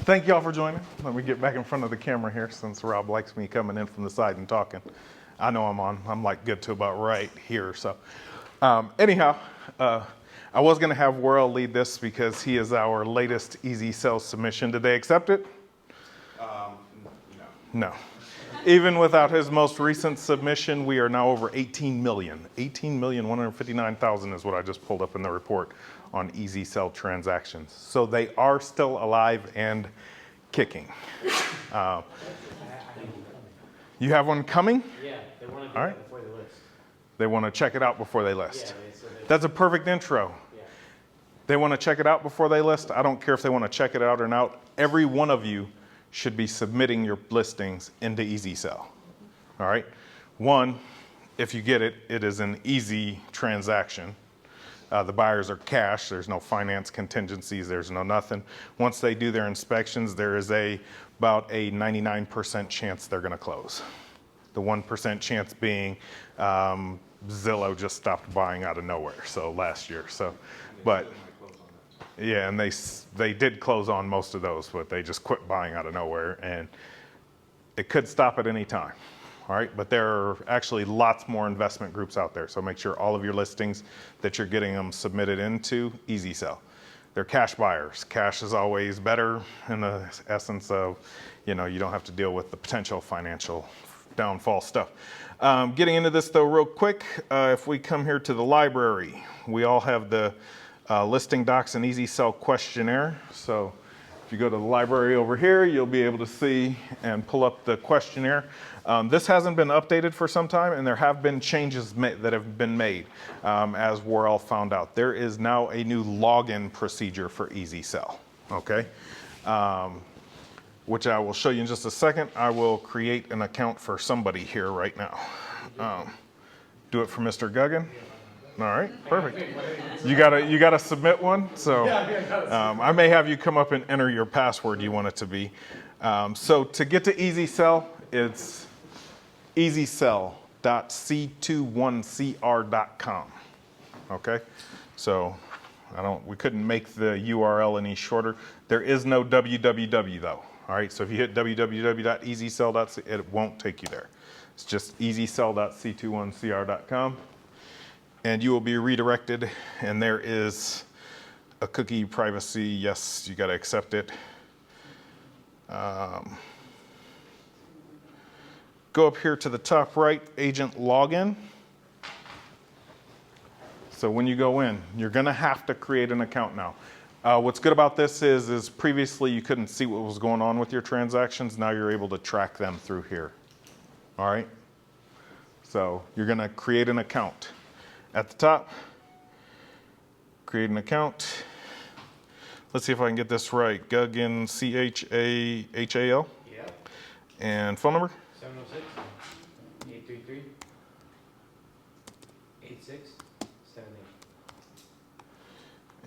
Thank you all for joining. Let me get back in front of the camera here since Rob likes me coming in from the side and talking. I know I'm on. I'm like good to about right here. So anyhow, I was going to have Worrell lead this because he is our latest Easy Sell submission. Did they accept it? No. Even without his most recent submission, we are now over 18 million. 18,159,000 is what I just pulled up in the report on Easy Sell transactions. So they are still alive and kicking. You have one coming? Yeah, they want to do that before they list. They want to check it out before they list. Yeah, that's a perfect intro. Yeah. They want to check it out before they list. I don't care if they want to check it out or not. Every one of you should be submitting your listings into Easy Sell. All right. One, if you get it, it is an easy transaction. The buyers are cash. There's no finance contingencies. There's no nothing. Once they do their inspections, there is about a 99% chance they're going to close. The 1% chance being Zillow just stopped buying out of nowhere. So last year. So, but yeah, and they did close on most of those, but they just quit buying out of nowhere, and it could stop at any time. All right, but there are actually lots more investment groups out there. So make sure all of your listings that you're getting them submitted into Easy Sell. They're cash buyers. Cash is always better in the essence of, you don't have to deal with the potential financial downfall stuff. Getting into this though real quick, if we come here to the library, we all have the listing docs and Easy Sell questionnaire. So if you go to the library over here, you'll be able to see and pull up the questionnaire. This hasn't been updated for some time, and there have been changes that have been made, as we're all found out. There is now a new login procedure for Easy Sell, okay? Which I will show you in just a second. I will create an account for somebody here right now. Do it for Mr. Guggen. All right, perfect. You gotta submit one. So I may have you come up and enter your password you want it to be. So to get to Easy Sell, it's easysell.c21cr.com. Okay, so we couldn't make the URL any shorter. There is no www though. All right, so if you hit www.easysell.c, it won't take you there. It's just easysell.c21cr.com. And you will be redirected, and there is a cookie privacy. Yes, you got to accept it. Go up here to the top right, agent login. So when you go in, you're going to have to create an account now. What's good about this is previously you couldn't see what was going on with your transactions. Now you're able to track them through here. All right? So you're going to create an account. At the top, create an account. Let's see if I can get this right. Guggen, C-H-A-H-A-L. Yeah. And phone number? 706-833-8678.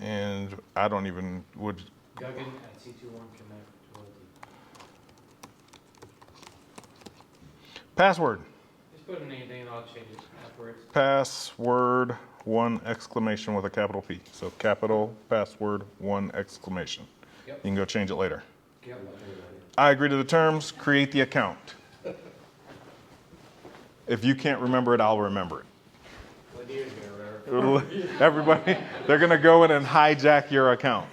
And I don't even, Guggen at C21 Connect Realty. Password. Just put in anything and I'll change it afterwards. Password, 1 exclamation with a capital P. So capital password, 1 exclamation. Yep. You can go change it later. Yep. I agree to the terms, create the account. If you can't remember it, I'll remember it. Everybody, they're going to go in and hijack your account.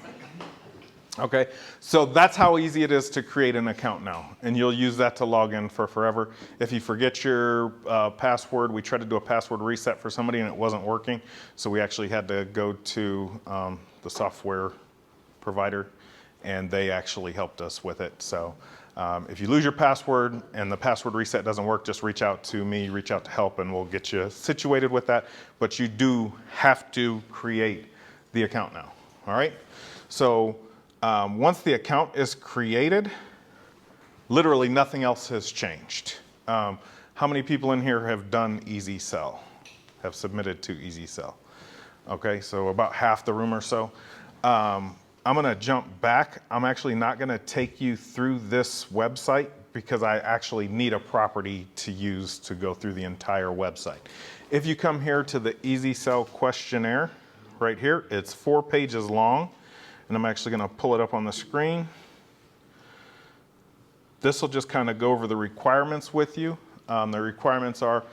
Okay, so that's how easy it is to create an account now, and you'll use that to log in for forever. If you forget your password, we tried to do a password reset for somebody and it wasn't working, so we actually had to go to the software provider, and they actually helped us with it. So if you lose your password and the password reset doesn't work, just reach out to me, reach out to help, and we'll get you situated with that. But you do have to create the account now. All right, so once the account is created, literally nothing else has changed. How many people in here have done Easy Sell, have submitted to Easy Sell? Okay, so about half the room or so. I'm going to jump back. I'm actually not going to take you through this website because I actually need a property to use to go through the entire website. If you come here to the Easy Sell questionnaire right here, it's 4 pages long. And I'm actually going to pull it up on the screen. This will just kind of go over the requirements with you. The requirements are,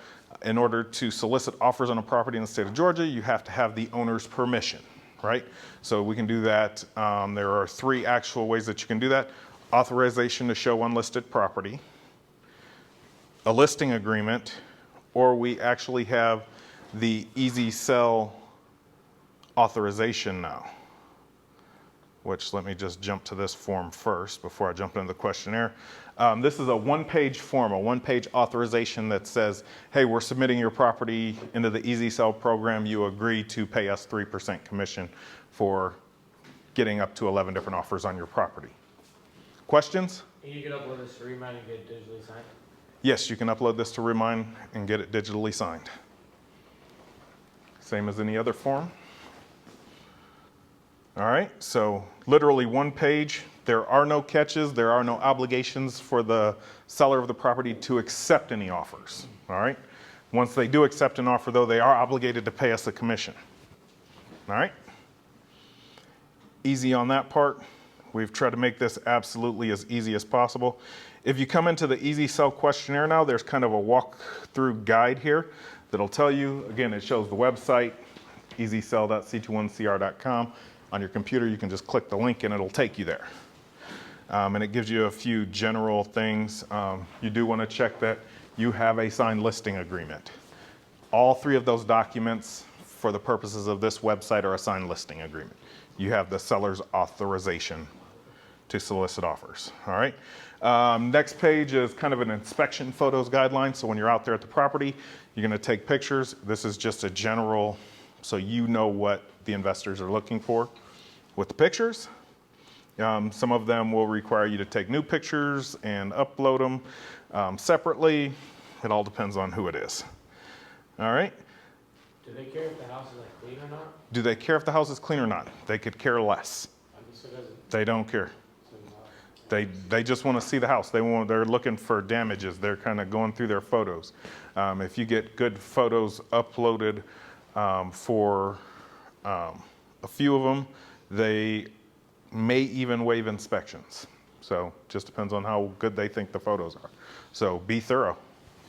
in order to solicit offers on a property in the state of Georgia, you have to have the owner's permission, right? So we can do that. There are 3 actual ways that you can do that. Authorization to show unlisted property, a listing agreement, or we actually have the easy sell authorization now, which let me just jump to this form first before I jump into the questionnaire. This is a 1-page form, a 1-page authorization that says, hey, we're submitting your property into the easy sell program. You agree to pay us 3% commission for getting up to 11 different offers on your property. Questions? And you can upload this to Remind and get it digitally signed? Yes, you can upload this to Remind and get it digitally signed. Same as any other form. All right, so literally 1 page. There are no catches. There are no obligations for the seller of the property to accept any offers. All right. Once they do accept an offer, though, they are obligated to pay us a commission. All right. Easy on that part. We've tried to make this absolutely as easy as possible. If you come into the Easy Sell questionnaire now, there's kind of a walk-through guide here that'll tell you, again, it shows the website, easysell.c21cr.com. On your computer, you can just click the link and it'll take you there. And it gives you a few general things. You do want to check that you have a signed listing agreement. All 3 of those documents for the purposes of this website are a signed listing agreement. You have the seller's authorization to solicit offers. All right. Next page is kind of an inspection photos guideline. So when you're out there at the property, you're going to take pictures. This is just a general, so you know what the investors are looking for with the pictures. Some of them will require you to take new pictures and upload them separately. It all depends on who it is. All right. Do they care if the house is like clean or not? Do they care if the house is clean or not? They could care less. I guess it doesn't. They don't care. So, They just want to see the house. They're looking for damages. They're kind of going through their photos. If you get good photos uploaded for a few of them, they may even waive inspections. So just depends on how good they think the photos are. So be thorough.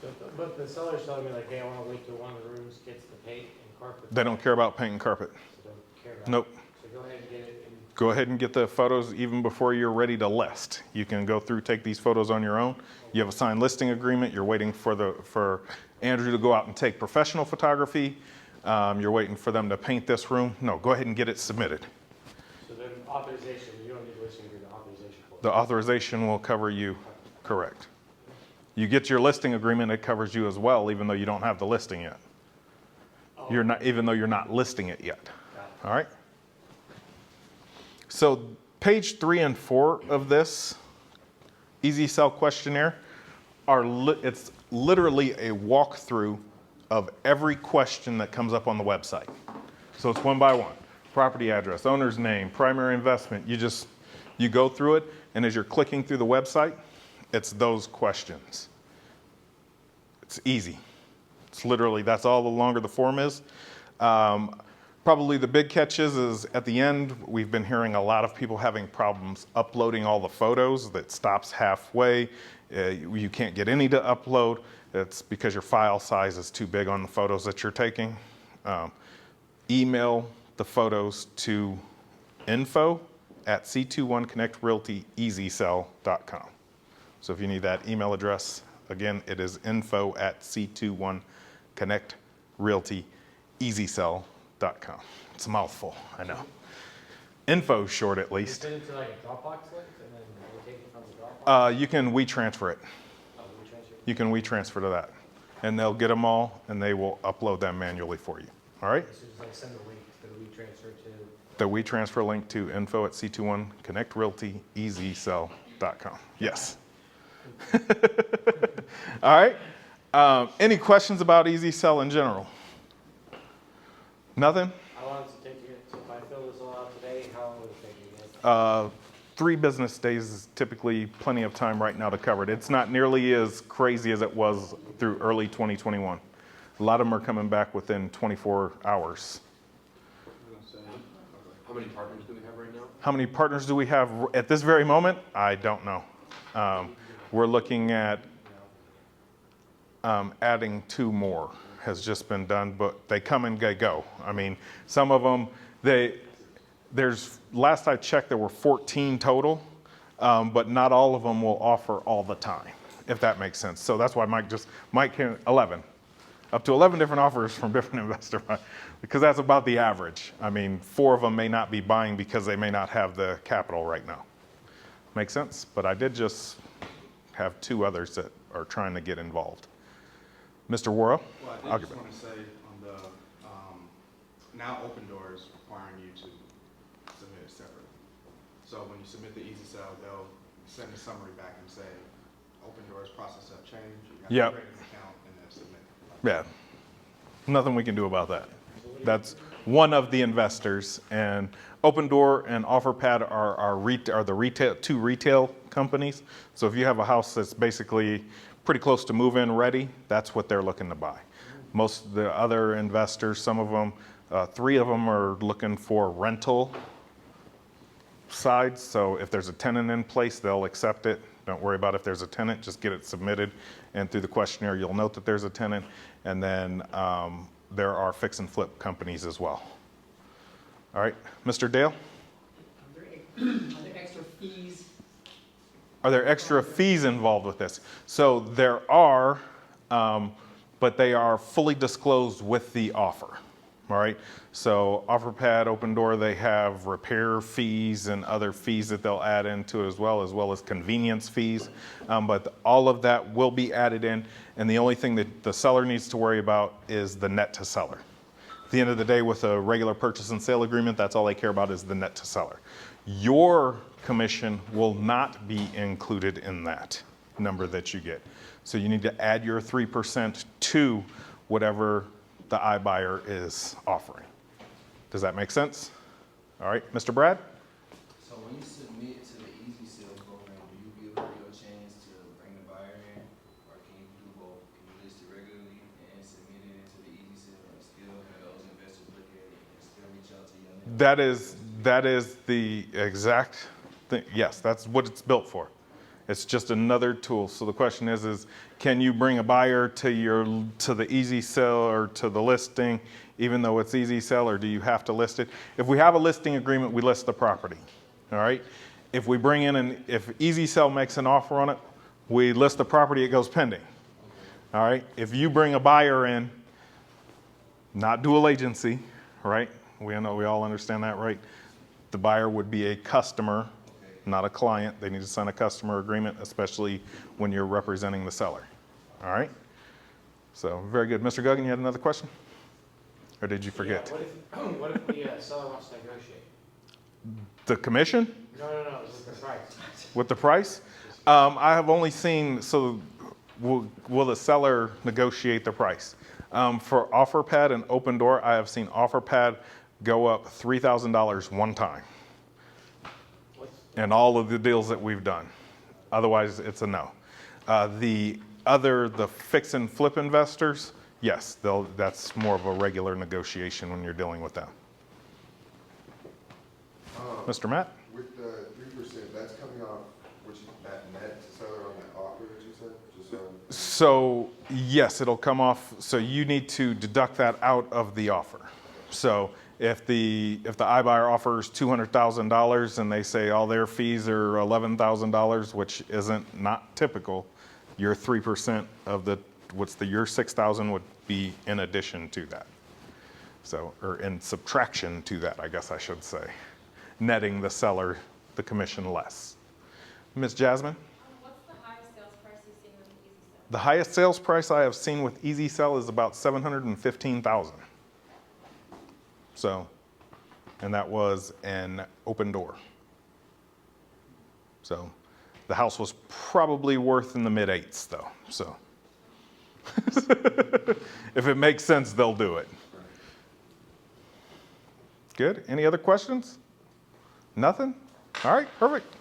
So, but the seller's telling me like, hey, I want to wait till one of the rooms gets the paint and carpet. They don't care about paint and carpet. So don't care about Nope. it. So go ahead and get it. Go ahead and get the photos even before you're ready to list. You can go through, take these photos on your own. You have a signed listing agreement. You're waiting for Andrew to go out and take professional photography. You're waiting for them to paint this room. No, go ahead and get it submitted. So then authorization, you don't need listing agreement, authorization for it. The authorization will cover you, correct. You get your listing agreement, it covers you as well, even though you don't have the listing yet. Oh. Even though you're not listing it yet. Got it. All right. So page 3 and 4 of this Easy Sell questionnaire it's literally a walkthrough of every question that comes up on the website. So it's one by one. Property address, owner's name, primary investment. You go through it, and as you're clicking through the website, it's those questions. It's easy. It's literally, that's all the longer the form is. Probably the big catch is at the end, we've been hearing a lot of people having problems uploading all the photos. That stops halfway. You can't get any to upload. It's because your file size is too big on the photos that you're taking. Email the photos to info@c21connectrealtyeasysell.com. So if you need that email address, again, it is info@c21connectrealtyeasysell.com. It's a mouthful, I know. Info short at You least. send it to like a Dropbox link and then they take it from the Dropbox? You can WeTransfer it. Oh, we transfer it? You can WeTransfer to that. And they'll get them all and they will upload them manually for you. All right? So just like send the link that we transfer to. The WeTransfer link to info@c21connectrealtyeasysell.com. Yes. All right. Any questions about Easy Sell in general? Nothing? I wanted to take it, so if I fill this all out today, how long would it take you guys? 3 business days is typically plenty of time right now to cover it. It's not nearly as crazy as it was through early 2021. A lot of them are coming back within 24 hours. How many partners do we have right now? How many partners do we have at this very moment? I don't know. We're looking at adding 2 more has just been done, but they come and they go. I mean, some of them, last I checked, there were 14 total, but not all of them will offer all the time, if that makes sense. So that's why Mike came, 11. Up to 11 different offers from different investors, because that's about the average. I mean, 4 of them may not be buying because they may not have the capital right now. Make sense? But I did just have 2 others that are trying to get involved. Mr. Worrell? Well, I did just want to say on the, now Open Door is requiring you to submit it separately. So when you submit the easy sell, they'll send a summary back and say, Open Door's process have changed, you got to create an account and then submit. Yeah, nothing we can do about that. That's one of the investors, and Open Door and OfferPad are the 2 retail companies. So if you have a house that's basically pretty close to move-in ready, that's what they're looking to buy. Most of the other investors, some of them, 3 of them are looking for rental sides. So if there's a tenant in place, they'll accept it. Don't worry about if there's a tenant, just get it submitted. And through the questionnaire, you'll note that there's a tenant. And then there are fix and flip companies as well. All right, Mr. Dale? Are there extra fees? Are there extra fees involved with this? So there are, but they are fully disclosed with the offer. All right. So OfferPad, Open Door, they have repair fees and other fees that they'll add into as well as convenience fees. But all of that will be added in. And the only thing that the seller needs to worry about is the net to seller. At the end of the day, with a regular purchase and sale agreement, that's all they care about is the net to seller. Your commission will not be included in that number that you get. So you need to add your 3% to whatever the iBuyer is offering. Does that make sense? All right, Mr. Brad? So when you submit to the Easy Sale program, do you give her your chance to bring the buyer in, or can you do both? Can you list it regularly and submit it into the Easy Sale and still have those investors look at it and still reach out to you? That is the exact thing. Yes, that's what it's built for. It's just another tool. So the question is can you bring a buyer to the easy sell or to the listing, even though it's easy sell, or do you have to list it? If we have a listing agreement, we list the property. All right. If we bring in if easy sell makes an offer on it, we list the property, it goes pending. All right. If you bring a buyer in, not dual agency, right? We all understand that, right? The buyer would be a customer, not a client. They need to sign a customer agreement, especially when you're representing the seller. All right? So, very good. Mr. Guggen, you had another question? Or did you forget? Yeah, what if the seller wants to negotiate? The commission? No, with the price. With the price? I have only seen, so will the seller negotiate the price? For OfferPad and Open Door, I have seen OfferPad go up $3,000 one time. And all of the deals that we've done. Otherwise, it's a no. The fix and flip investors, yes, that's more of a regular negotiation when you're dealing with them. Mr. Matt? With the 3%, that's coming off that net to seller on that offer that you said? So yes, it'll come off. So you need to deduct that out of the offer. So if the iBuyer offers $200,000 and they say all their fees are $11,000, which not typical, your 3% of your $6,000 would be in addition to that. So, or in subtraction to that, I guess I should say, netting the seller the commission less. Ms. Jasmine? What's the highest sales price you've seen with Easy Sell? The highest sales price I have seen with Easy Sell is about $715,000. So, and that was an Open Door. So, the house was probably worth in the mid-8s though. So, if it makes sense, they'll do it. Good. Any other questions? Nothing? All right, perfect.